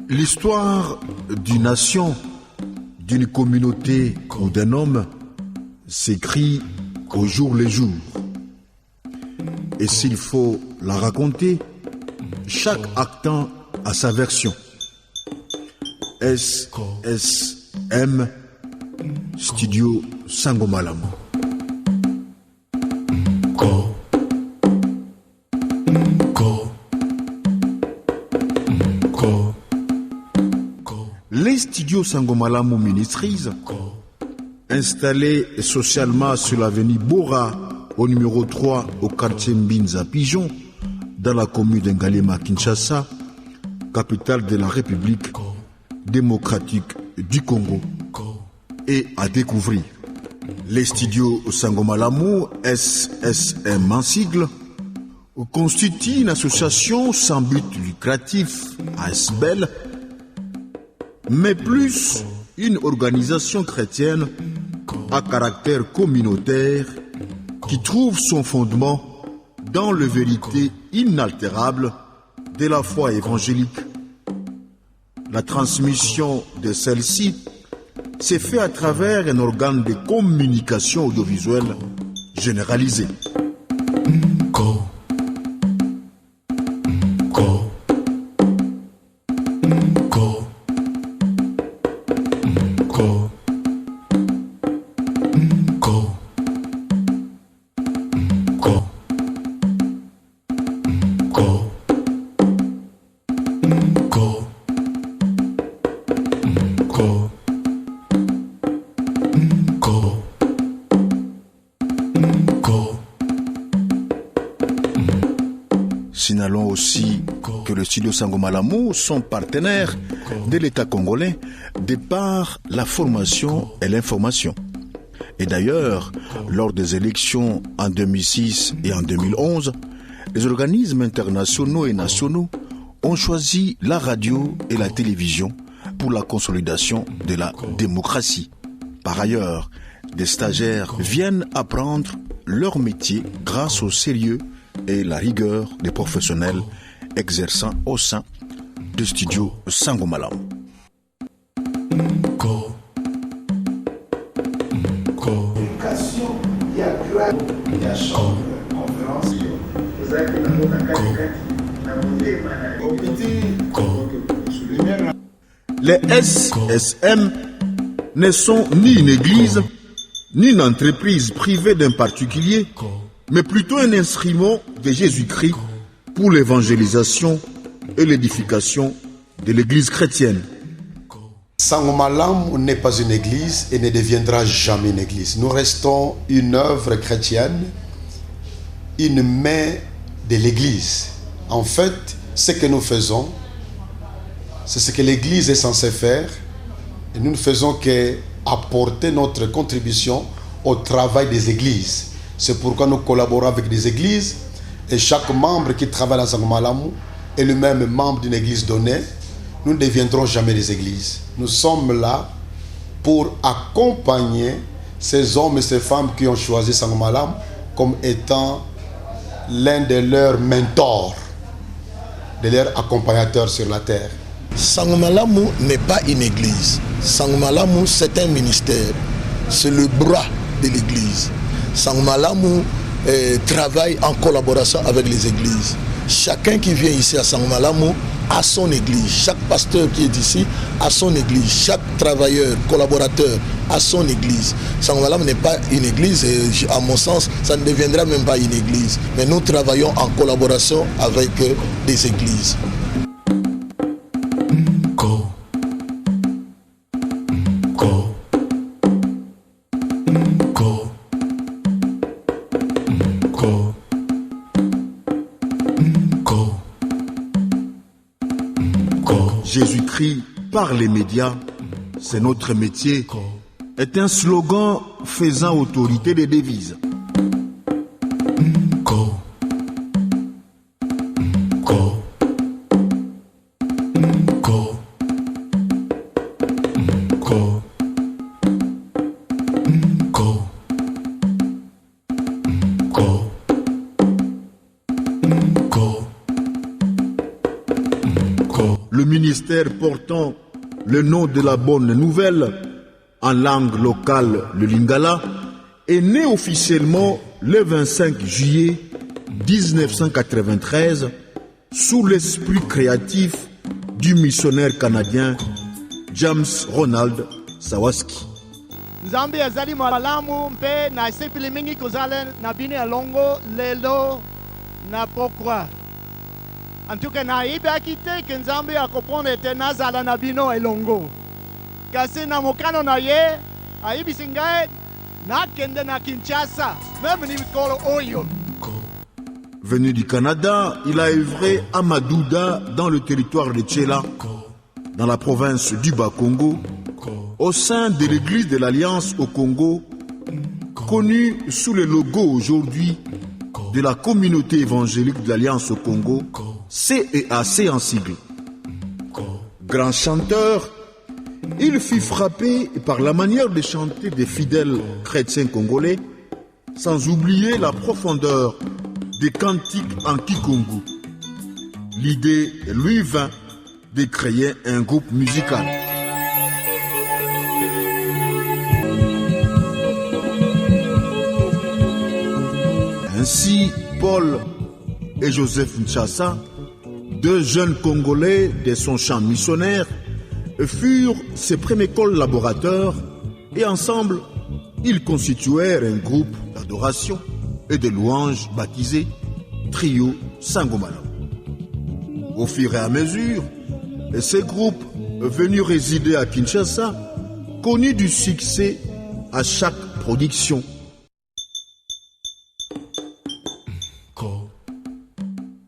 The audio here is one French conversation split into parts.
L'histoire d'une nation, d'une communauté ou d'un homme s'écrit au jour le jour. Et s'il faut la raconter, chaque actant a sa version. SSM Studio Sangomalamu. Les studios Sangomalamu Ministries, installés socialement sur l'avenue Bora, au numéro 3, au quartier Mbinza Pigeon, dans la commune d'Ngalema Kinshasa, capitale de la République démocratique du Congo, et à découvrir. Les studios Sangomalamu, SSM en sigle, constituent une association sans but lucratif, ASBEL, mais plus une organisation chrétienne à caractère communautaire qui trouve son fondement dans la vérité inaltérable de la foi évangélique. La transmission de celle-ci s'est faite à travers un organe de communication audiovisuelle généralisé. Signalons aussi que le studio Sangomalamu sont partenaires de l'État congolais de par la formation et l'information. Et d'ailleurs, lors des élections en 2006 et en 2011, les organismes internationaux et nationaux ont choisi la radio et la télévision pour la consolidation de la démocratie. Par ailleurs, des stagiaires viennent apprendre leur métier grâce au sérieux et la rigueur des professionnels exerçant au sein du studio Sangomalamu. Les SSM ne sont ni une église, ni une entreprise privée d'un particulier, mais plutôt un instrument de Jésus-Christ pour l'évangélisation et l'édification de l'église chrétienne. Sangomalamu n'est pas une église et ne deviendra jamais une église. Nous restons une œuvre chrétienne, une main de l'église. En fait, ce que nous faisons, c'est ce que l'église est censée faire. Et nous ne faisons qu'apporter notre contribution au travail des églises. C'est pourquoi nous collaborons avec des églises et chaque membre qui travaille dans Sangomalamu est lui-même membre d'une église donnée. Nous ne deviendrons jamais des églises. Nous sommes là pour accompagner ces hommes et ces femmes qui ont choisi Sangomalamu comme étant l'un de leurs mentors, de leurs accompagnateurs sur la terre. Sangomalamu n'est pas une église. Sangomalamu, c'est un ministère. C'est le bras de l'église. Sangomalamu travaille en collaboration avec les églises. Chacun qui vient ici à Sangomalamu a son église. Chaque pasteur qui est ici a son église. Chaque travailleur, collaborateur a son église. Sangomalamu n'est pas une église et à mon sens, ça ne deviendra même pas une église. Mais nous travaillons en collaboration avec des églises. Jésus-Christ par les médias, c'est notre métier, est un slogan faisant autorité des devises. Go. ministère portant le nom de la bonne nouvelle, en langue locale le Lingala, est né officiellement le 25 juillet 1993 sous l'esprit créatif du missionnaire canadien James Ronald Sawaski. Nzambe azali malamu mpe na sepili mingi kozala na bini alongo lelo na pokwa. Antuka na ibaki te ke Nzambe akopona ete nazala na bino elongo. Kasi na mokano na ye ayibisi ngai nakende na Kinshasa même ni mikolo oyo. Venu du Canada, il a œuvré à Madouda dans le territoire de Tchela, dans la province du Bas-Congo, au sein de l'église de l'Alliance au Congo, connue sous le logo aujourd'hui de la communauté évangélique de l'Alliance au Congo, CEAC en sigle. Grand chanteur, il fut frappé par la manière de chanter des fidèles chrétiens congolais, sans oublier la profondeur des cantiques en Kikongo. L'idée lui vint de créer un groupe musical. Ainsi, Paul et Joseph Nchassa, deux jeunes Congolais de son chant missionnaire, furent ses premiers collaborateurs et ensemble, ils constituèrent un groupe d'adoration et de louanges baptisé Trio Sangomala. Au fur et à mesure, ces groupes venus résider à Kinshasa connurent du succès à chaque production.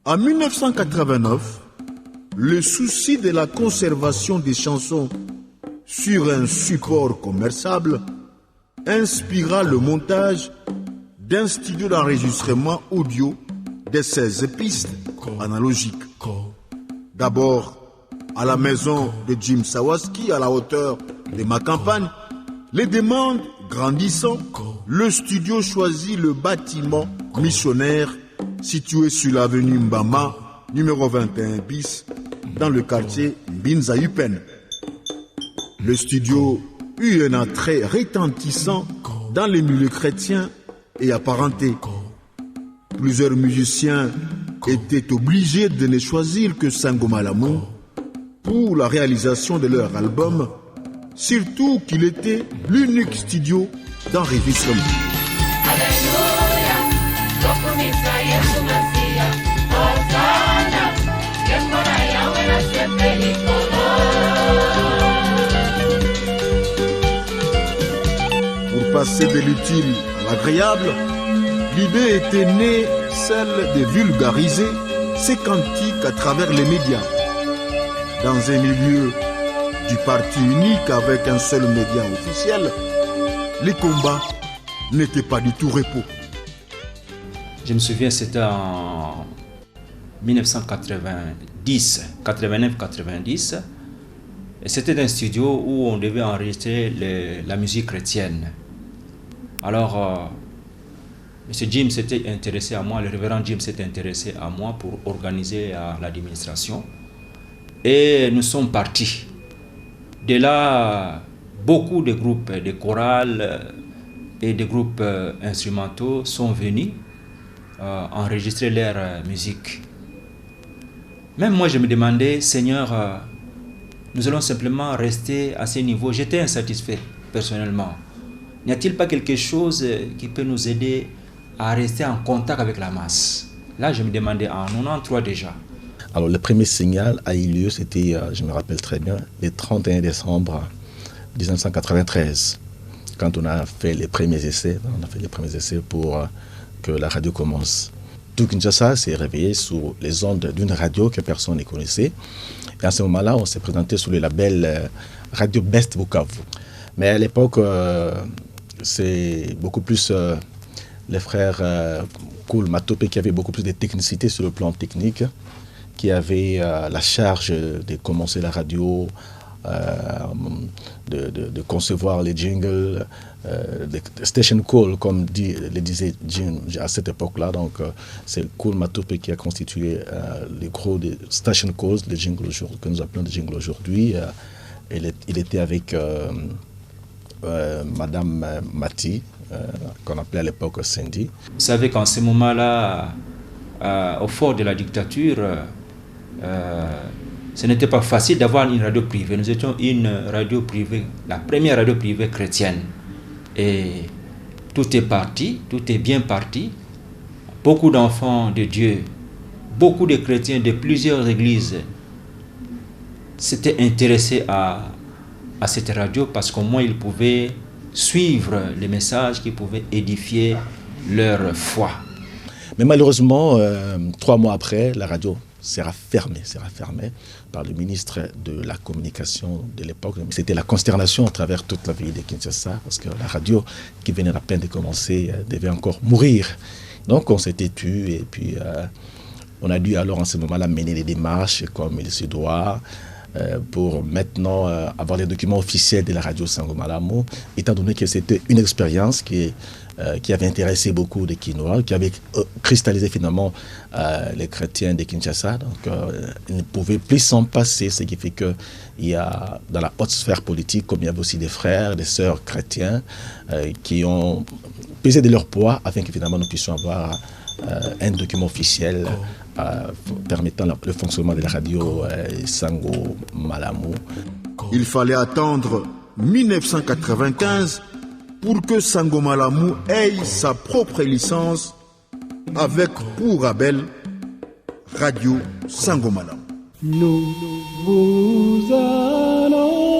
En 1989, le souci de la conservation des chansons sur un support commerçable inspira le montage d'un studio d'enregistrement audio de 16 pistes analogiques. D'abord, à la maison de Jim Sawaski, à la hauteur de ma campagne, les demandes grandissant, le studio choisit le bâtiment missionnaire situé sur l'avenue Mbama, numéro 21 bis, dans le quartier Binza-Yupen. Le studio eut un attrait retentissant dans les milieux chrétiens et apparentés. Plusieurs musiciens étaient obligés de ne choisir que Sangomalamu pour la réalisation de leur album, surtout qu'il était l'unique studio d'enregistrement. Pour passer de l'utile à l'agréable, l'idée était née, celle de vulgariser ces cantiques à travers les médias. Dans un milieu du parti unique avec un seul média officiel, les combats n'étaient pas du tout repos. Je me souviens, c'était en 1990, 89-90, et c'était un studio où on devait enregistrer la musique chrétienne. Alors, M. Jim s'était intéressé à moi, le révérend Jim s'était intéressé à moi pour organiser l'administration. Et nous sommes partis. De là, beaucoup de groupes, de chorales et de groupes instrumentaux sont venus enregistrer leur musique. Même moi, je me demandais, Seigneur, nous allons simplement rester à ce niveau. J'étais insatisfait, personnellement. N'y a-t-il pas quelque chose qui peut nous aider à rester en contact avec la masse? Là, je me demandais, en 93 déjà. Alors, le premier signal a eu lieu, c'était, je me rappelle très bien, le 31 décembre 1993, quand on a fait les premiers essais. On a fait les premiers essais pour que la radio commence. Tout Kinshasa s'est réveillé sous les ondes d'une radio que personne ne connaissait. Et à ce moment-là, on s'est présenté sous le label Radio Best Bukavu. Mais à l'époque, c'est beaucoup plus les frères Koul Matopé qui avaient beaucoup plus de technicité sur le plan technique, qui avaient la charge de commencer la radio de concevoir les jingles, les station call, comme le disait Jim à cette époque-là. Donc, c'est Kool Matope qui a constitué le gros des station calls, les jingles que nous appelons des jingles aujourd'hui. Il était avec Madame Mati, qu'on appelait à l'époque Cindy. Vous savez qu'en ce moment-là, au fort de la dictature, ce n'était pas facile d'avoir une radio privée. Nous étions une radio privée, la première radio privée chrétienne. Et tout est parti, tout est bien parti. Beaucoup d'enfants de Dieu, beaucoup de chrétiens de plusieurs églises s'étaient intéressés à cette radio parce qu'au moins ils pouvaient suivre les messages qui pouvaient édifier leur foi. Mais malheureusement, 3 mois après, la radio sera fermée par le ministre de la Communication de l'époque. C'était la consternation à travers toute la ville de Kinshasa parce que la radio qui venait à peine de commencer devait encore mourir. Donc on s'était tu et puis on a dû alors en ce moment-là mener les démarches comme il se doit pour maintenant avoir les documents officiels de la radio Sango Malamu, étant donné que c'était une expérience qui avait intéressé beaucoup de Kinois, qui avait cristallisé finalement les chrétiens de Kinshasa. Donc, ils ne pouvaient plus s'en passer, ce qui fait qu'il y a dans la haute sphère politique, comme il y avait aussi des frères, des sœurs chrétiens qui ont pesé de leur poids afin que finalement nous puissions avoir un document officiel permettant le fonctionnement de la radio Sango Malamu. Il fallait attendre 1995 pour que Sango Malamu ait sa propre licence avec pour label Radio Sango Malamu. Nous vous annonçons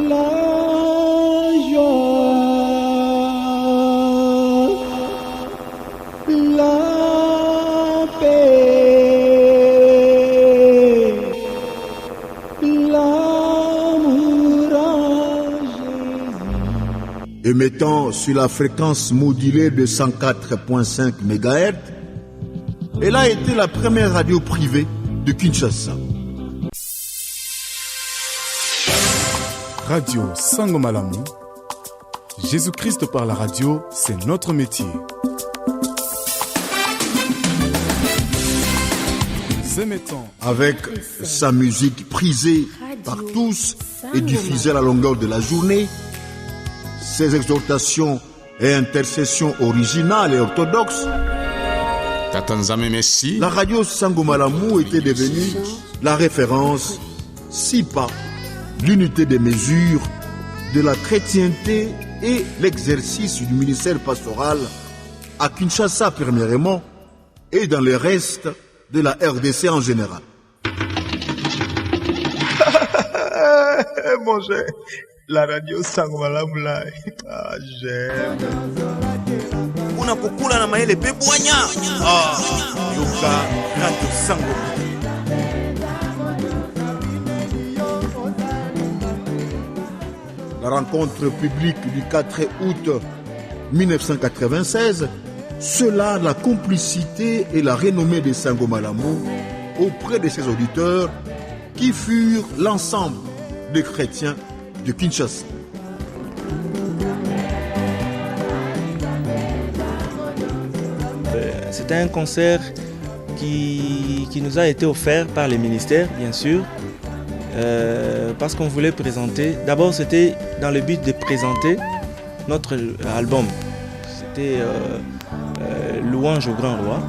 la joie, la paix, l'amour en Jésus. Émettant sur la fréquence modulée de 104.5 MHz, elle a été la première radio privée de Kinshasa. Radio Sango Malamu. Jésus-Christ par la radio, c'est notre métier. Nous émettons Avec sa musique prisée par tous et diffusée à la longueur de la journée, ses exhortations et intercessions originales et orthodoxes, la radio Sango Malamu était devenue la référence, si pas l'unité des mesures de la chrétienté et l'exercice du ministère pastoral à Kinshasa premièrement et dans le reste de la RDC en général. Mon cher, la radio Sango Malamu là, j'aime. Unapokula na maele pebwanya. Yoka radio Sango. La rencontre publique du 4 août 1996, cela la complicité et la renommée de Sango Malamu auprès de ses auditeurs qui furent l'ensemble des chrétiens de Kinshasa. C'était un concert qui nous a été offert par les ministères, bien sûr, parce qu'on voulait présenter. D'abord, c'était dans le but de présenter notre album. C'était Louange au Grand Roi.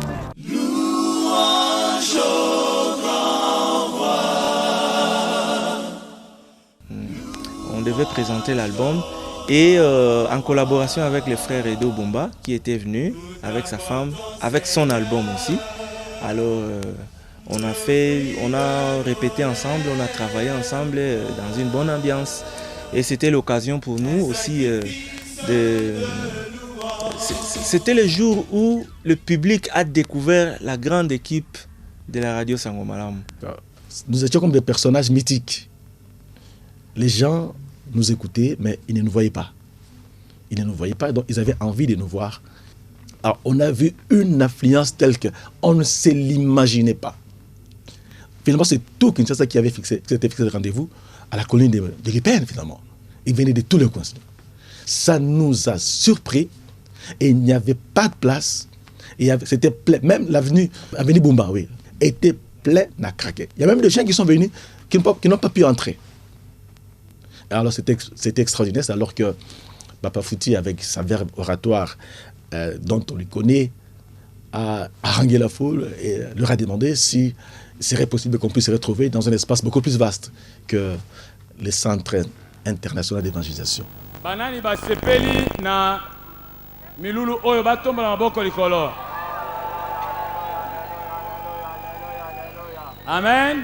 Louange au Grand Roi. On devait présenter l'album et en collaboration avec les frères Edo Bomba qui étaient venus avec sa femme, avec son album aussi. Alors on a répété ensemble, on a travaillé ensemble dans une bonne ambiance et c'était l'occasion pour nous aussi c'était le jour où le public a découvert la grande équipe de la radio Sango Malamu. Nous étions comme des personnages mythiques. Les gens nous écoutaient, mais ils ne nous voyaient pas. Ils ne nous voyaient pas, donc ils avaient envie de nous voir Alors, on a vu une affluence telle qu'on ne se l'imaginait pas. Finalement, c'est tout Kinshasa qui avait fixé le rendez-vous à la colonie de l'IPN, finalement. Ils venaient de tous les coins. Ça nous a surpris et il n'y avait pas de place. C'était plein. Même l'avenue Bumba, oui, était pleine à craquer. Il y a même des gens qui sont venus qui n'ont pas pu entrer. Alors, c'était extraordinaire. C'est alors que Papa Fouti, avec sa verbe oratoire dont on lui connaît, a harangué la foule et leur a demandé si il serait possible qu'on puisse se retrouver dans un espace beaucoup plus vaste que les centres internationaux d'évangélisation. Banani basepeli na milulu oyo batomba na maboko likolo. Amen.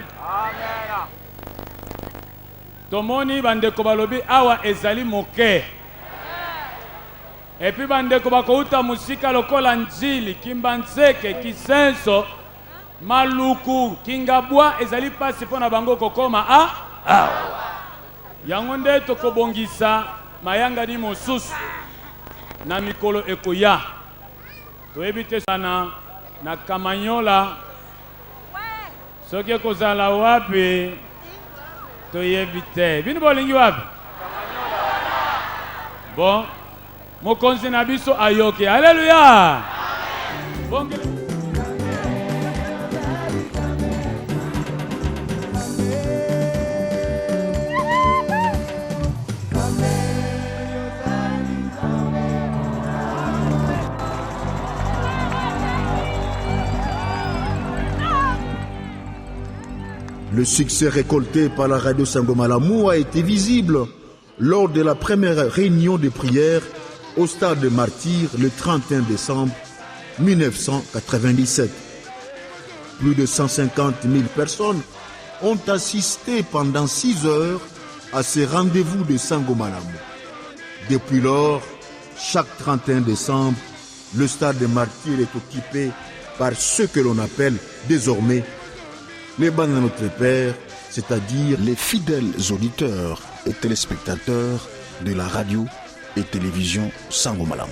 Tomoni bandeko balobi awa ezali moke. Et puis bandeko bakouta musika lokola njili, kimbanzeke, kisenso, maluku, kingabwa ezali pasi pona bango kokoma yango nde tokobongisa mayanga di mosusu na mikolo ekoya. Toyebi te sana na Kamanyola soki ekozala wapi toyebi te. Bino bolingi wapi? Bon, mokonzi na biso ayoke. Alléluia. Le succès récolté par la radio Sangomalamu a été visible lors de la première réunion de prière au stade de Martyrs le 31 décembre 1997. Plus de 150 000 personnes ont assisté pendant 6 heures à ces rendez-vous de Sangomalamu. Depuis lors, chaque 31 décembre, le stade de Martyrs est occupé par ceux que l'on appelle désormais les bancs de notre Père, c'est-à-dire les fidèles auditeurs et téléspectateurs de la radio et télévision Sangomalamu.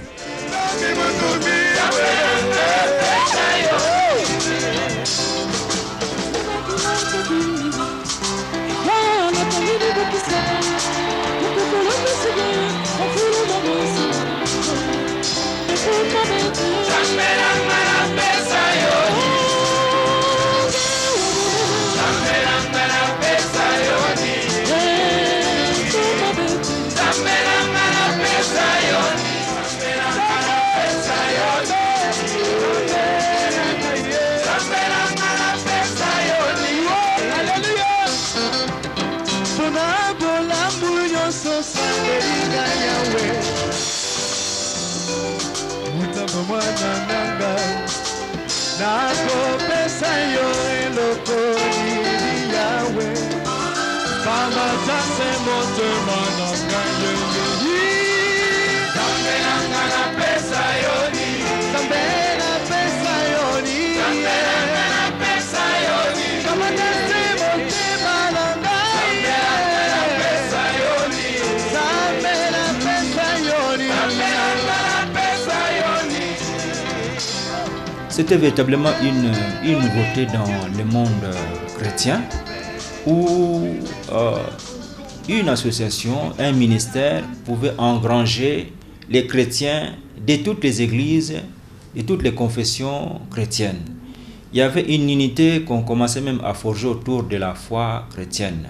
C'était véritablement une nouveauté dans le monde chrétien où une association, un ministère pouvait engranger les chrétiens de toutes les églises et toutes les confessions chrétiennes. Il y avait une unité qu'on commençait même à forger autour de la foi chrétienne.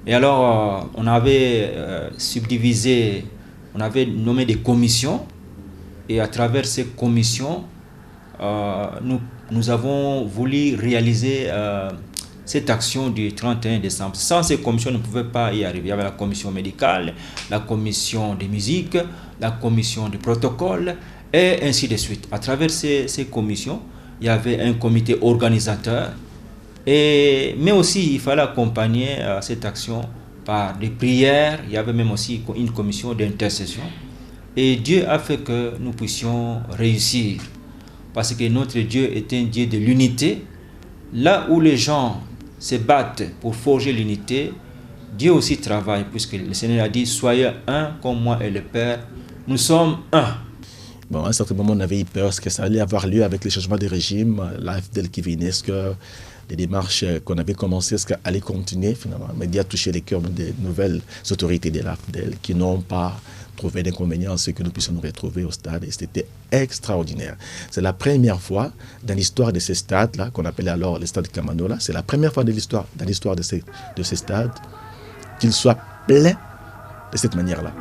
Et alors, on avait subdivisé, on avait nommé des commissions, et à travers ces commissions, nous avons voulu réaliser cette action du 31 décembre. Sans ces commissions, on ne pouvait pas y arriver. Il y avait la commission médicale, la commission de musique, la commission de protocole, et ainsi de suite. À travers ces commissions, il y avait un comité organisateur, mais aussi il fallait accompagner cette action par des prières. Il y avait même aussi une commission d'intercession. Et Dieu a fait que nous puissions réussir. Parce que notre Dieu est un Dieu de l'unité. Là où les gens se battent pour forger l'unité, Dieu aussi travaille, puisque le Seigneur a dit « Soyez un comme moi et le Père, nous sommes un ». Bon, à un certain moment, on avait eu peur que ça allait avoir lieu avec les changements de régime, l'AFDEL qui venait, est-ce que les démarches qu'on avait commencées, est-ce qu'elles allaient continuer finalement. Mais il a touché les cœurs des nouvelles autorités de l'AFDEL qui n'ont pas trouvé d'inconvénient à ce que nous puissions nous retrouver au stade. Et c'était extraordinaire. C'est la première fois dans l'histoire de ces stades-là, qu'on appelait alors les stades Kamanola, c'est la première fois dans l'histoire de ces stades qu'ils soient pleins de cette manière-là.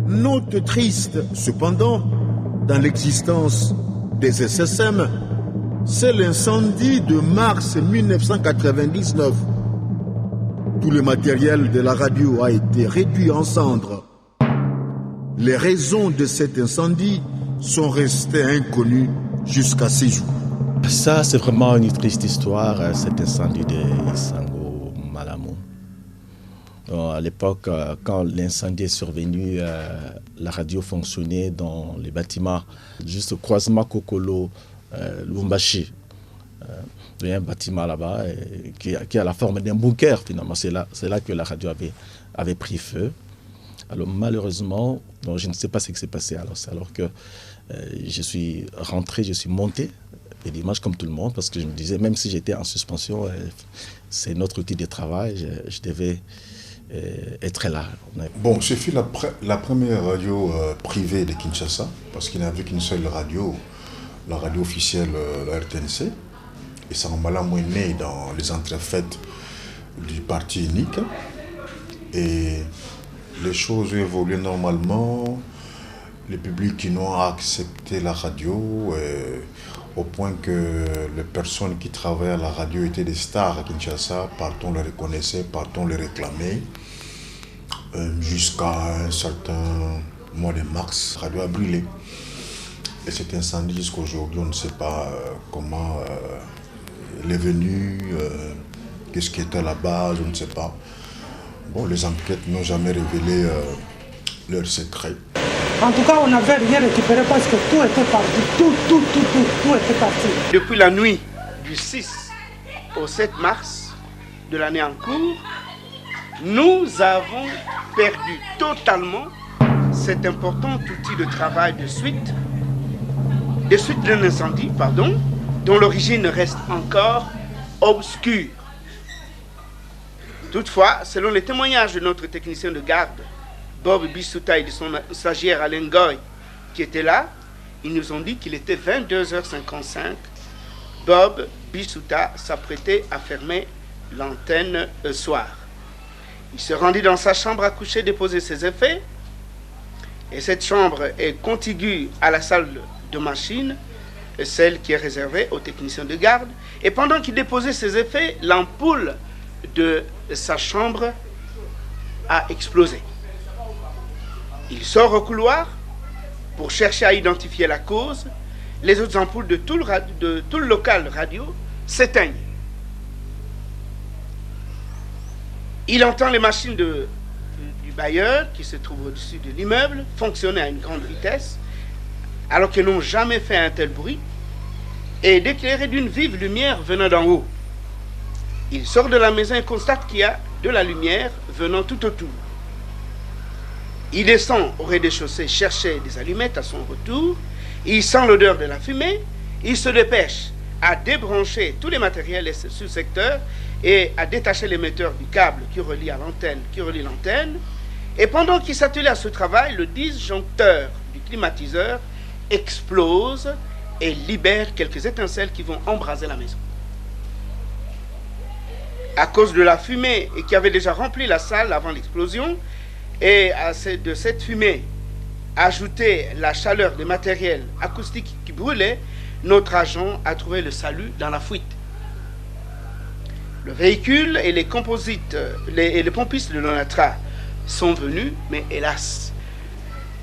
Note triste, cependant, dans l'existence des SSM, c'est l'incendie de mars 1999. Tout le matériel de la radio a été réduit en cendres. Les raisons de cet incendie sont restées inconnues jusqu'à ces jours. Ça, c'est vraiment une triste histoire, cet incendie de Sango Malamu. À l'époque, quand l'incendie est survenu, la radio fonctionnait dans les bâtiments, juste au croisement Kokolo, Lumbashi. Il y a un bâtiment là-bas qui a la forme d'un bunker finalement. C'est là que la radio avait pris feu. Alors malheureusement, je ne sais pas ce qui s'est passé. Alors que je suis rentré, je suis monté les dimanches comme tout le monde, parce que je me disais, même si j'étais en suspension, c'est notre outil de travail, je devais être là. Bon, ce fut la première radio privée de Kinshasa, parce qu'il n'y avait qu'une seule radio, la radio officielle, la RTNC. Et Sango Malamu est né dans les entrefaites du parti unique. Et les choses ont évolué normalement. Les publics qui n'ont accepté la radio, au point que les personnes qui travaillaient à la radio étaient des stars à Kinshasa, partout on les reconnaissait, partout on les réclamait. Jusqu'à un certain mois de mars, la radio a brûlé. Et cet incendie, jusqu'à aujourd'hui, on ne sait pas comment il est venu, qu'est-ce qui était à la base, on ne sait pas. Bon, les enquêtes n'ont jamais révélé leurs secrets. En tout cas, on n'avait rien récupéré parce que tout était parti, tout était parti. Depuis la nuit du 6 au 7 mars de l'année en cours, nous avons perdu totalement cet important outil de travail de suite d'un incendie, dont l'origine reste encore obscure. Toutefois, selon les témoignages de notre technicien de garde, Bob Bisuta, et de son stagiaire Alain Goy, qui étaient là, ils nous ont dit qu'il était 22h55. Bob Bisuta s'apprêtait à fermer l'antenne le soir. Il se rendit dans sa chambre à coucher, déposer ses effets. Et cette chambre est contiguë à la salle de machine, celle qui est réservée aux techniciens de garde. Et pendant qu'il déposait ses effets, l'ampoule de sa chambre a explosé. Il sort au couloir pour chercher à identifier la cause. Les autres ampoules de tout le local radio s'éteignent. Il entend les machines du bailleur qui se trouve au-dessus de l'immeuble fonctionner à une grande vitesse, alors qu'elles n'ont jamais fait un tel bruit, et d'éclairer d'une vive lumière venant d'en haut. Il sort de la maison et constate qu'il y a de la lumière venant tout autour. Il descend au rez-de-chaussée chercher des allumettes à son retour. Il sent l'odeur de la fumée. Il se dépêche à débrancher tous les matériels sous secteur et à détacher l'émetteur du câble qui relie l'antenne. Et pendant qu'il s'attelait à ce travail, le disjoncteur du climatiseur explose et libère quelques étincelles qui vont embraser la maison. À cause de la fumée qui avait déjà rempli la salle avant l'explosion, et de cette fumée ajouter la chaleur des matériels acoustiques qui brûlaient, notre agent a trouvé le salut dans la fuite. Le véhicule et les composites et les pompistes de l'ONATRA sont venus, mais hélas,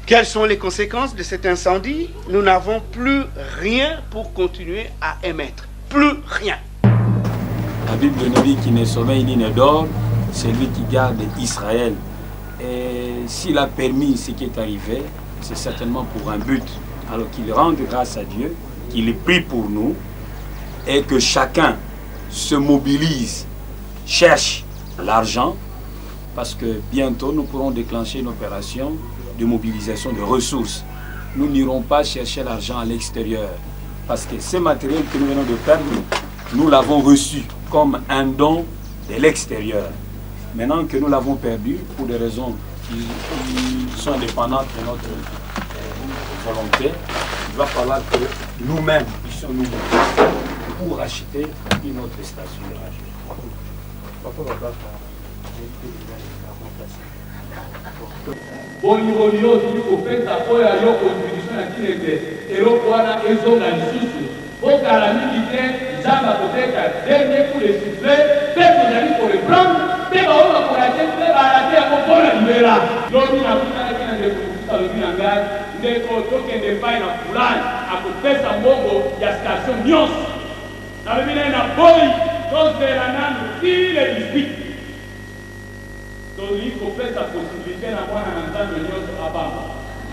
quelles sont les conséquences de cet incendie? Nous n'avons plus rien pour continuer à émettre. Plus rien. La Bible nous dit qu'il ne sommeille ni ne dort, c'est lui qui garde Israël. Et s'il a permis ce qui est arrivé, c'est certainement pour un but. Alors qu'il rende grâce à Dieu, qu'il prie pour nous et que chacun se mobilise, cherche l'argent, parce que bientôt nous pourrons déclencher une opération de mobilisation de ressources. Nous n'irons pas chercher l'argent à l'extérieur, parce que ce matériel que nous venons de perdre, nous l'avons reçu comme un don de l'extérieur. Maintenant que nous l'avons perdu, pour des raisons qui sont indépendantes de notre volonté, il va falloir que nous-mêmes puissions nous mobiliser pour acheter une autre station de radio. boni ozili kopesa oyo ayo contribution na kineke eloko wana ezonga lisusu okala mingi te nzambe akoteka dernier coup de sifflet mpe tozali koreprendre mpe baoyo bakolate mpe balate yango mpona libela lobi nakutanaki na ndeko mosusu alobi na ngai ndeko tokende epai na fulani akopesa mbongo ya station nyonso nalobi naye na boyi tozela nano ile 18 tolingi kopesa posibilité na mwana na nzambe nyonso abamba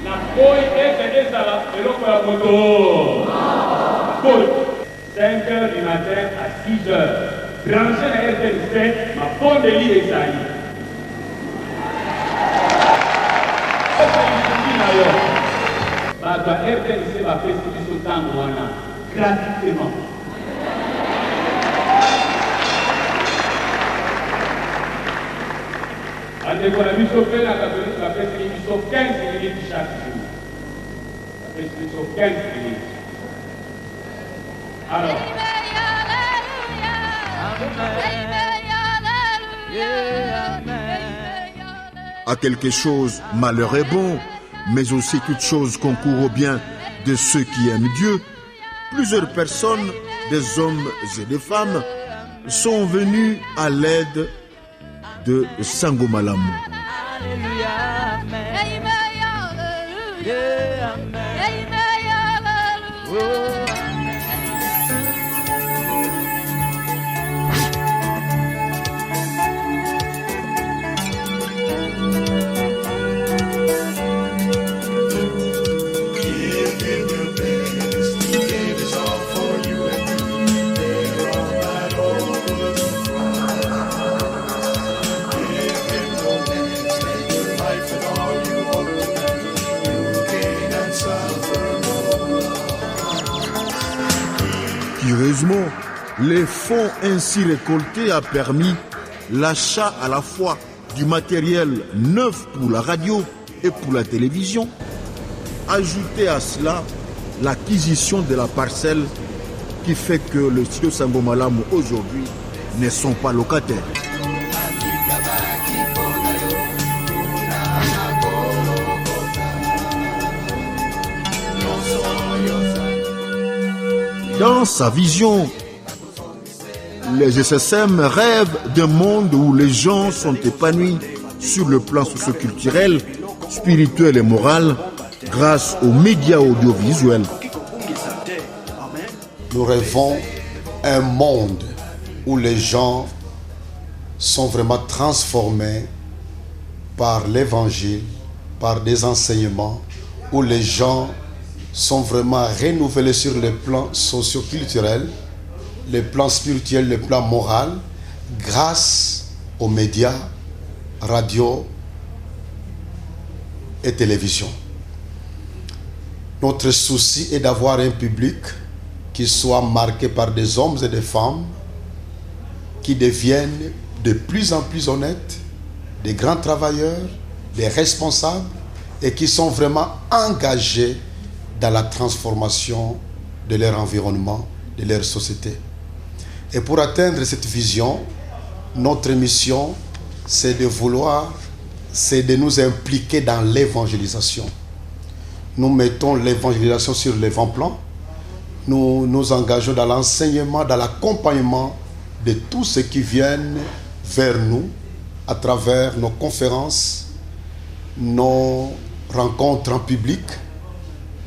na boyi ete ezala eloko ya moto boyi 5 heures du matin à 6 heures branché na RTNC mapondeli ezali na yo bato ya RTNC bapesi biso ntango wana gratuitement. Andeko na biso mpe na catholique bapesi biso 15 minutes chaque jour. Bapesi biso 15 minutes. Alors. À quelque chose, malheur est bon, mais aussi toute chose concourt au bien de ceux qui aiment Dieu. Plusieurs personnes, des hommes et des femmes, sont venus à l'aide de Sango Malamu. Curieusement, les fonds ainsi récoltés a permis l'achat à la fois du matériel neuf pour la radio et pour la télévision. Ajoutez à cela l'acquisition de la parcelle qui fait que le studio Sango Malamu aujourd'hui ne sont pas locataires. Dans sa vision, les SSM rêvent d'un monde où les gens sont épanouis sur le plan socio-culturel, spirituel et moral grâce aux médias audiovisuels. Nous rêvons un monde où les gens sont vraiment transformés par l'évangile, par des enseignements, où les gens sont vraiment renouvelés sur le plan socio-culturel, le plan spirituel, le plan moral, grâce aux médias, radio et télévision. Notre souci est d'avoir un public qui soit marqué par des hommes et des femmes qui deviennent de plus en plus honnêtes, des grands travailleurs, des responsables et qui sont vraiment engagés dans la transformation de leur environnement, de leur société. Et pour atteindre cette vision, notre mission, c'est de nous impliquer dans l'évangélisation. nous mettons l'évangélisation sur l'avant-plan. Nous nous engageons dans l'enseignement, dans l'accompagnement de tous ceux qui viennent vers nous à travers nos conférences, nos rencontres en public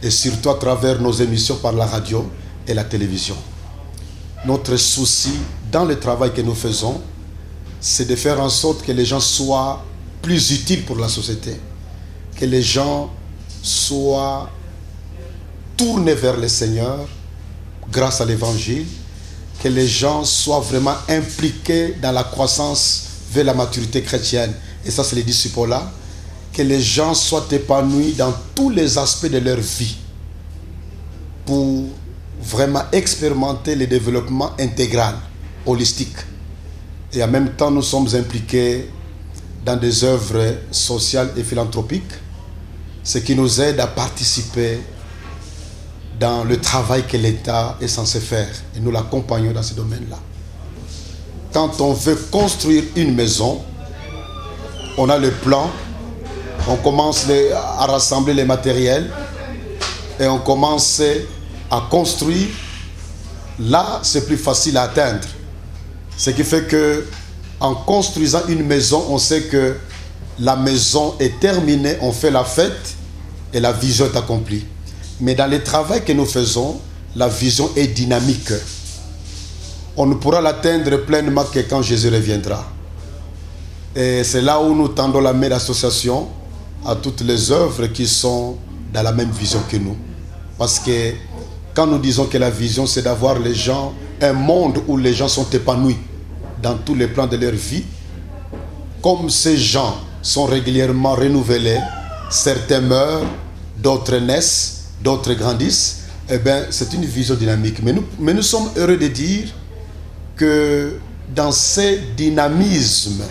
et surtout à travers nos émissions par la radio et la télévision. Notre souci dans le travail que nous faisons, c'est de faire en sorte que les gens soient plus utiles pour la société, que les gens soient tournés vers le Seigneur grâce à l'évangile, que les gens soient vraiment impliqués dans la croissance vers la maturité chrétienne. Et ça, c'est les disciples-là. Que les gens soient épanouis dans tous les aspects de leur vie pour vraiment expérimenter le développement intégral, holistique. Et en même temps, nous sommes impliqués dans des œuvres sociales et philanthropiques, ce qui nous aide à participer dans le travail que l'État est censé faire. Et nous l'accompagnons dans ce domaine-là. Quand on veut construire une maison, on a le plan, on commence à rassembler les matériels et on commence à construire. Là, c'est plus facile à atteindre. Ce qui fait que en construisant une maison, on sait que la maison est terminée, on fait la fête et la vision est accomplie. Mais dans le travail que nous faisons, la vision est dynamique. On ne pourra l'atteindre pleinement que quand Jésus reviendra. Et c'est là où nous tendons la main d'association à toutes les œuvres qui sont dans la même vision que nous. Parce que quand nous disons que la vision, c'est d'avoir les gens, un monde où les gens sont épanouis dans tous les plans de leur vie, comme ces gens sont régulièrement renouvelés, certains meurent, d'autres naissent, d'autres grandissent, eh bien, c'est une vision dynamique. Mais nous sommes heureux de dire que dans ces dynamismes,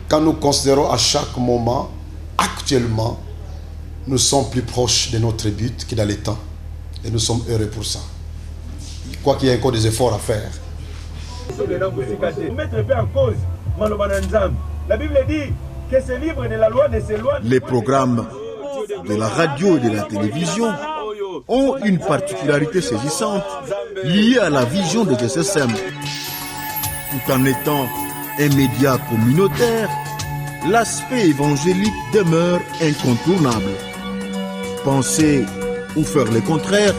quand nous considérons à chaque moment, actuellement, nous sommes plus proches de notre but que dans les temps. Et nous sommes heureux pour ça. Quoi qu'il y ait encore des efforts à faire. La Bible dit que ce livre de la loi ne s'éloigne. Les programmes de la radio et de la télévision ont une particularité saisissante liée à la vision de GSSM. Tout en étant un média communautaire, l'aspect évangélique demeure incontournable. Penser ou faire le contraire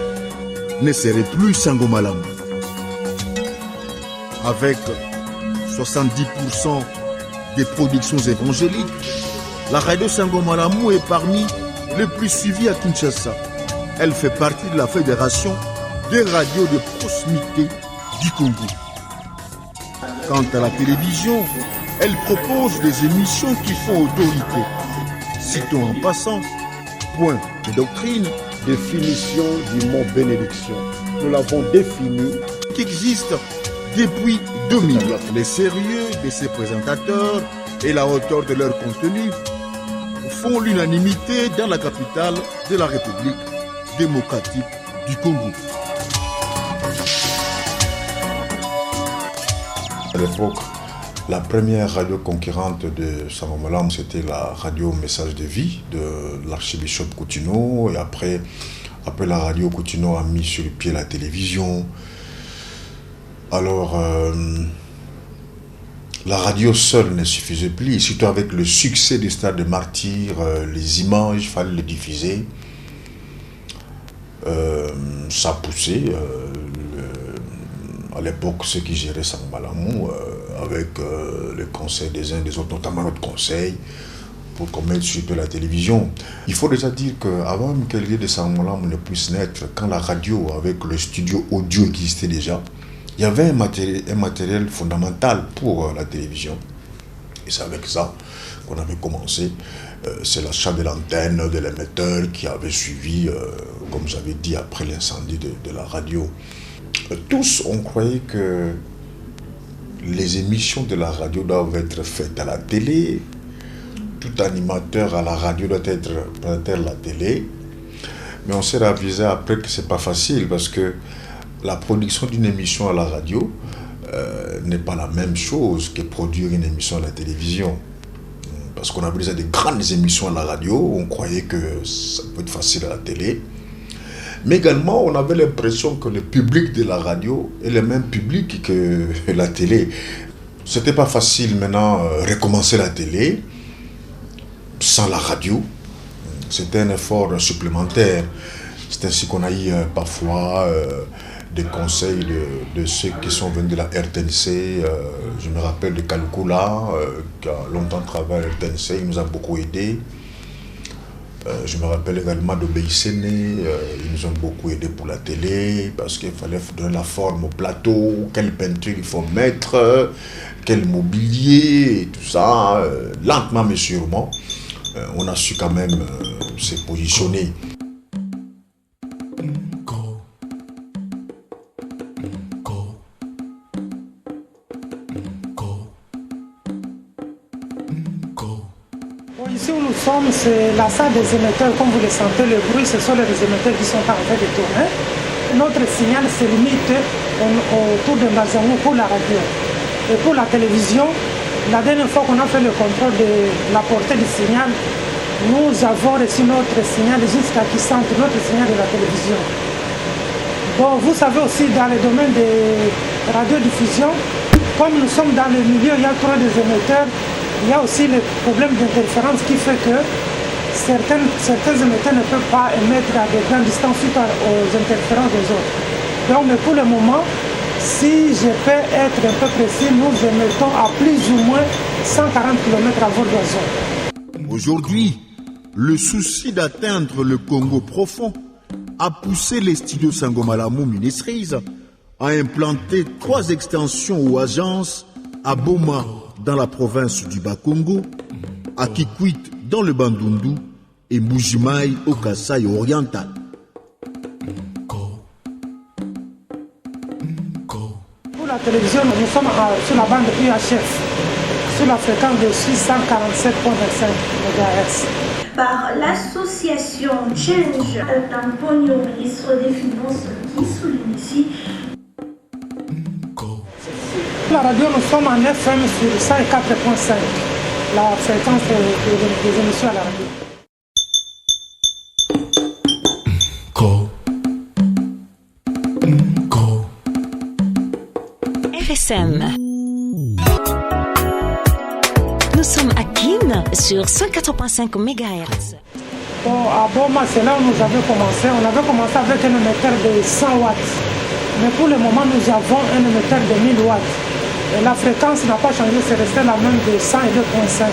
ne serait plus Sangomalamu. Avec 70% des productions évangéliques, la radio Sangomalamu est parmi les plus suivies à Kinshasa. Elle fait partie de la fédération des radios de proximité du Congo. Quant à la télévision, elle propose des émissions qui font autorité. Citons en passant, Point de doctrine, définition du mot bénédiction. Nous l'avons défini. Qui existe depuis 2000. Le sérieux de ses présentateurs et la hauteur de leur contenu font l'unanimité dans la capitale de la République démocratique du Congo. À l'époque, la première radio concurrente de Sangomalamu, c'était la radio Message de Vie de l'archibishop Coutinho. Et après la radio, Coutinho a mis sur le pied la télévision. Alors, la radio seule ne suffisait plus, surtout avec le succès du Stade de Martyrs, les images, il fallait les diffuser. Ça poussait. À l'époque, ceux qui géraient Sangomalamu, avec le conseil des uns et des autres, notamment notre conseil, pour qu'on mette sur la télévision. Il faut déjà dire qu'avant même que l'idée de Sangomalamu ne puisse naître, quand la radio, avec le studio audio existait déjà, il y avait un matériel fondamental pour la télévision. Et c'est avec ça qu'on avait commencé. C'est l'achat de l'antenne, de l'émetteur qui avait suivi, comme j'avais dit, après l'incendie de la radio. Tous, on croyait que les émissions de la radio doivent être faites à la télé. Tout animateur à la radio doit être présentateur à la télé. Mais on s'est avisé après que c'est pas facile parce que la production d'une émission à la radio n'est pas la même chose que produire une émission à la télévision. parce qu'on avait déjà des grandes émissions à la radio, on croyait que ça peut être facile à la télé. Mais également, on avait l'impression que le public de la radio est le même public que la télé. C'était pas facile maintenant recommencer la télé sans la radio. C'était un effort supplémentaire. C'est ainsi qu'on a eu parfois des conseils de ceux qui sont venus de la RTNC. Je me rappelle de Kalukula, qui a longtemps travaillé à la RTNC, il nous a beaucoup aidés. Je me rappelle également d'Obéissene, ils nous ont beaucoup aidés pour la télé, parce qu'il fallait donner la forme au plateau, quelle peinture il faut mettre, quel mobilier, et tout ça. Lentement mais sûrement, on a su quand même se positionner. Ici où nous sommes, c'est la salle des émetteurs. Comme vous le sentez, le bruit, ce sont les émetteurs qui sont en train de tourner. Notre signal se limite autour de Mbazangou pour la radio. Et pour la télévision, la dernière fois qu'on a fait le contrôle de la portée du signal, nous avons reçu notre signal jusqu'à qui centre notre signal de la télévision. Bon, vous savez aussi, dans le domaine des radiodiffusions, comme nous sommes dans le milieu, il y a trop des émetteurs. Il y a aussi le problème d'interférence qui fait que certains émetteurs ne peuvent pas émettre à de grandes distances suite aux interférences des autres. Donc, mais pour le moment, si je peux être un peu précis, nous émettons à plus ou moins 140 km à vol d'oiseau. Aujourd'hui, le souci d'atteindre le Congo profond a poussé les studios Sangomalamu Ministries à implanter 3 extensions ou agences à Boma, dans la province du Bas-Congo, à Kikwit, dans le Bandundu, et Mbujimaï, au Kasaï oriental. Pour la télévision, nous sommes sur la bande UHF, sur la fréquence de 647.25 MHz. Par l'association Change Tamponio, ministre des Finances, qui souligne ici. La radio, nous sommes en FM sur 104.5, la fréquence des émissions à la radio. RSM. Nous sommes à Kin sur 104.5 MHz. Bon, à Boma, c'est là où nous avions commencé. On avait commencé avec un émetteur de 100 watts. Mais pour le moment, nous avons un émetteur de 1000 watts. Et la fréquence n'a pas changé, c'est resté la même de 102.5.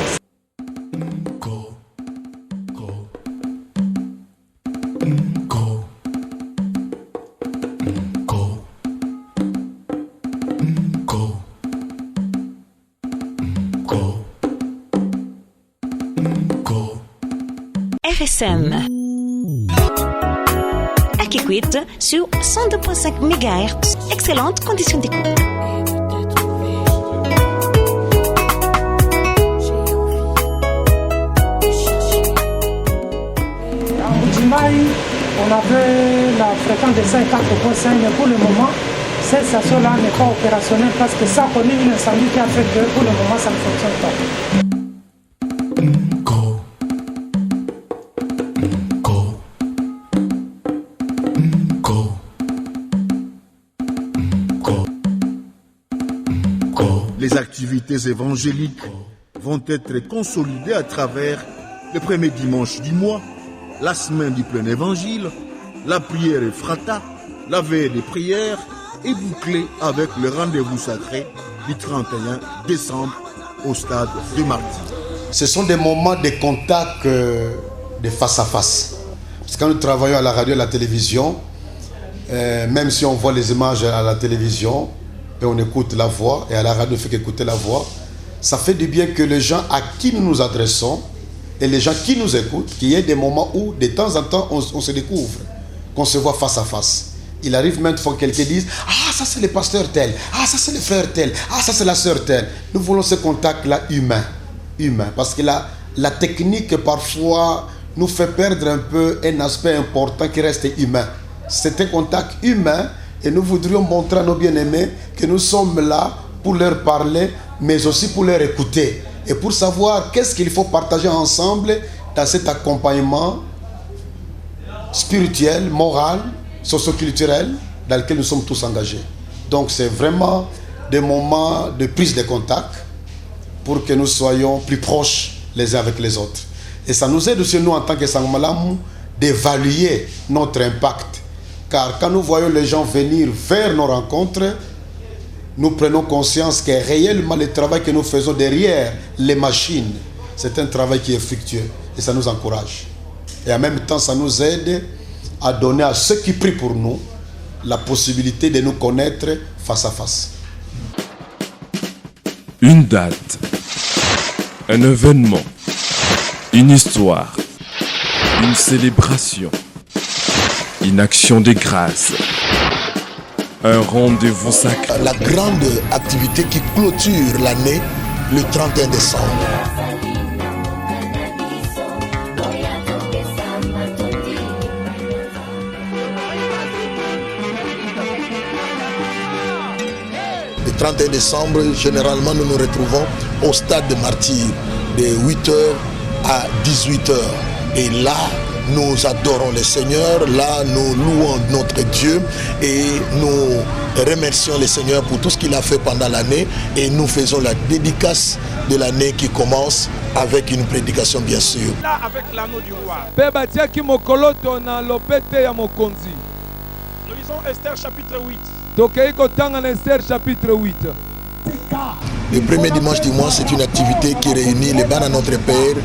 RSM. À Kikwit sur 102.5 MHz. Excellentes conditions d'écoute. On avait la fréquence de 54.5, mais pour le moment, cette station-là n'est pas opérationnelle parce que ça a connu un incendie qui a fait que pour le moment, ça ne fonctionne pas. Les activités évangéliques vont être consolidées à travers le premier dimanche du mois, la semaine du plein évangile, la prière Ephrata, la veille des prières et bouclée avec le rendez-vous sacré du 31 décembre au stade de Martyrs. Ce sont des moments de contact de face à face. Parce que quand nous travaillons à la radio et à la télévision, même si on voit les images à la télévision et on écoute la voix, et à la radio on fait qu'écouter la voix, ça fait du bien que les gens à qui nous nous adressons et les gens qui nous écoutent, qu'il y ait des moments où, de temps en temps, on se découvre, qu'on se voit face à face. Il arrive même fois que quelqu'un dise « Ah, ça c'est le pasteur tel, ah, ça c'est le frère tel, ah, ça c'est la sœur tel ». Nous voulons ce contact-là humain. Parce que la technique, parfois, nous fait perdre un peu un aspect important qui reste humain. C'est un contact humain et nous voudrions montrer à nos bien-aimés que nous sommes là pour leur parler, mais aussi pour leur écouter. et pour savoir qu'est-ce qu'il faut partager ensemble dans cet accompagnement spirituel, moral, socio-culturel dans lequel nous sommes tous engagés. Donc c'est vraiment des moments de prise de contact pour que nous soyons plus proches les uns avec les autres. Et ça nous aide aussi, nous, en tant que Sango Malamu, d'évaluer notre impact. Car quand nous voyons les gens venir vers nos rencontres, nous prenons conscience que réellement le travail que nous faisons derrière les machines, c'est un travail qui est fructueux et ça nous encourage. Et en même temps, ça nous aide à donner à ceux qui prient pour nous la possibilité de nous connaître face à face. Une date, un événement, une histoire, une célébration, une action de grâce, un rendez-vous sacré. La grande activité qui clôture l'année le 31 décembre. Le 31 décembre, généralement, nous nous retrouvons au stade de Martyrs de 8h à 18h. Et là, nous adorons le Seigneur, là, nous louons notre Dieu et nous remercions le Seigneur pour tout ce qu'il a fait pendant l'année et nous faisons la dédicace de l'année qui commence avec une prédication, bien sûr. Là, avec l'anneau du roi. Nous lisons Esther chapitre 8. Le premier dimanche du mois, c'est une activité qui réunit les bancs à notre Père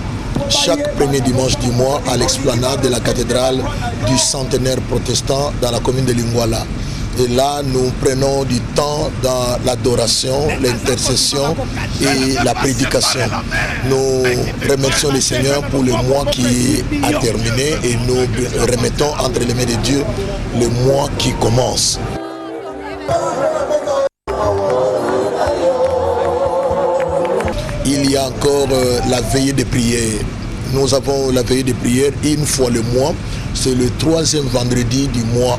chaque premier dimanche du mois à l'explanade de la cathédrale du centenaire protestant dans la commune de Lingwala. Et là, nous prenons du temps dans l'adoration, l'intercession et la prédication. Nous remercions le Seigneur pour le mois qui a terminé et nous remettons entre les mains de Dieu le mois qui commence. Il y a encore la veillée de prière. Nous avons la veillée de prière une fois le mois. C'est le 3e vendredi du mois.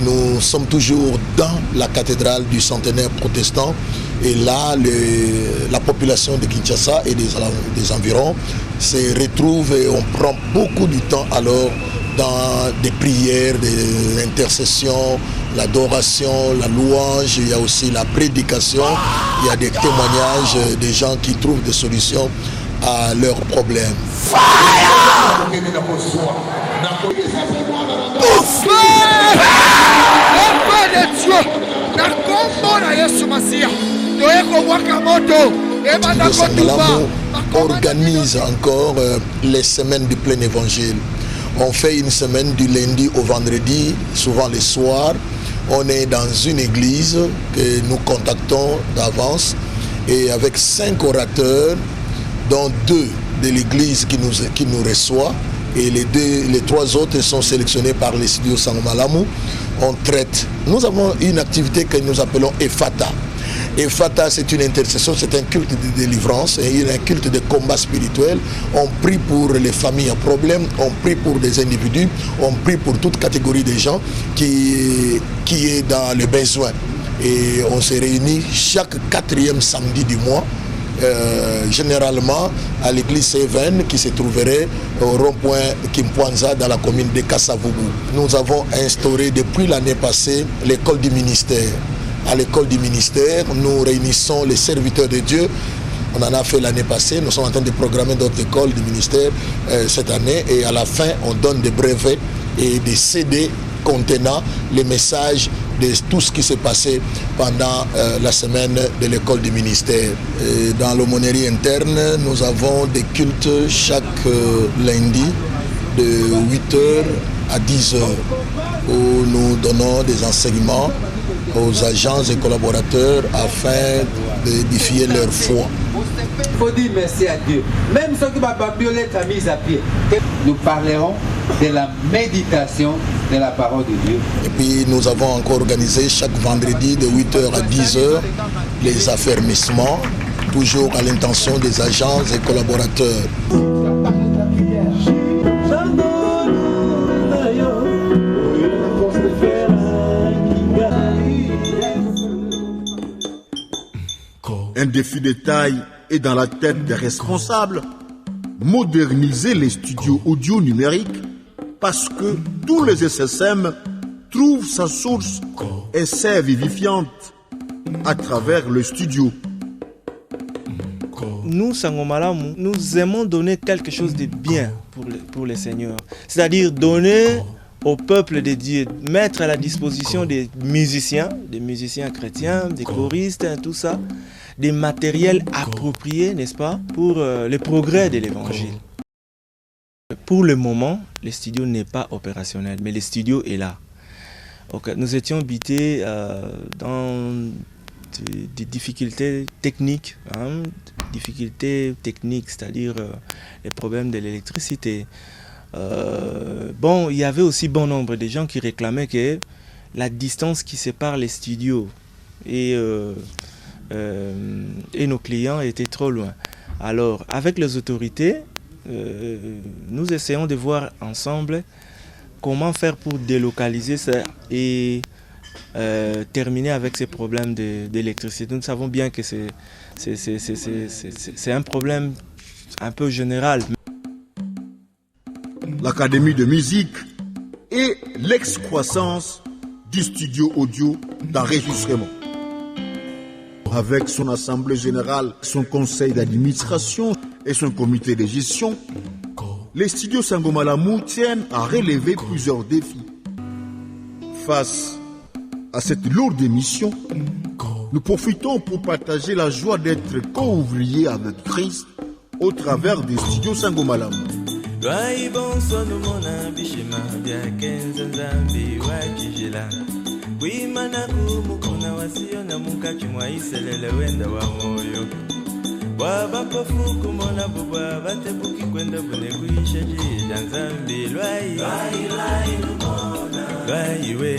Nous sommes toujours dans la cathédrale du centenaire protestant. Et là, la population de Kinshasa et des environs se retrouve et on prend beaucoup de temps alors dans des prières, des intercessions, l'adoration, la louange, il y a aussi la prédication, il y a des témoignages des gens qui trouvent des solutions à leurs problèmes. Le Sango Malamu organise encore les semaines du plein évangile. On fait une semaine du lundi au vendredi, souvent les soirs. On est dans une église que nous contactons d'avance et avec 5 orateurs, dont 2 de l'église qui nous reçoit et les 3 autres sont sélectionnés par les studios Sango Malamu. On traite. Nous avons une activité que nous appelons Efata. Efata, c'est une intercession, c'est un culte de délivrance et un culte de combat spirituel. On prie pour les familles en problème, on prie pour des individus, on prie pour toute catégorie de gens qui est dans le besoin. Et on se réunit chaque 4e samedi du mois, généralement à l'église Seven qui se trouverait au rond-point Kimpwanza dans la commune de Kassavubu. Nous avons instauré depuis l'année passée l'école du ministère. À l'école du ministère, nous réunissons les serviteurs de Dieu. On en a fait l'année passée. Nous sommes en train de programmer d'autres écoles du ministère cette année. Et à la fin, on donne des brevets et des CD contenant les messages de tout ce qui s'est passé pendant la semaine de l'école du ministère. Et dans l'aumônerie interne, nous avons des cultes chaque lundi de 8h à 10h où nous donnons des enseignements aux agents et collaborateurs afin d'édifier leur foi. Il faut dire merci à Dieu. Même ceux qui vont lettre mise à pied. Nous parlerons de la méditation de la parole de Dieu. Et puis nous avons encore organisé chaque vendredi de 8h à 10h les affermissements, toujours à l'intention des agents et collaborateurs. Un défi de taille est dans la tête des responsables. Moderniser les studios audio numériques parce que tous les SSM trouvent sa source et sa vivifiante à travers le studio. Nous, Sango Malamu, nous aimons donner quelque chose de bien pour les seigneurs. C'est-à-dire donner au peuple de Dieu, mettre à la disposition des musiciens chrétiens, des choristes, tout ça, des matériels appropriés, n'est-ce pas, pour le progrès de l'évangile. Pour le moment, le studio n'est pas opérationnel, mais le studio est là. Okay. Nous étions bités dans des difficultés techniques, c'est-à-dire les problèmes de l'électricité. Il y avait aussi bon nombre de gens qui réclamaient que la distance qui sépare les studios et nos clients était trop loin. Alors, avec les autorités, nous essayons de voir ensemble comment faire pour délocaliser ça et terminer avec ces problèmes d'électricité. Nous savons bien que c'est un problème un peu général. L'Académie de musique et l'excroissance du studio audio d'enregistrement. Avec son assemblée générale, son conseil d'administration et son comité de gestion, les studios Sango Malamu tiennent à relever plusieurs défis. Face à cette lourde mission, nous profitons pour partager la joie d'être co-ouvriers avec Christ au travers des studios Sango Malamu. Wabapofuku mona bubwa batebuki kwenda bune kuisha jida nzambi lwai we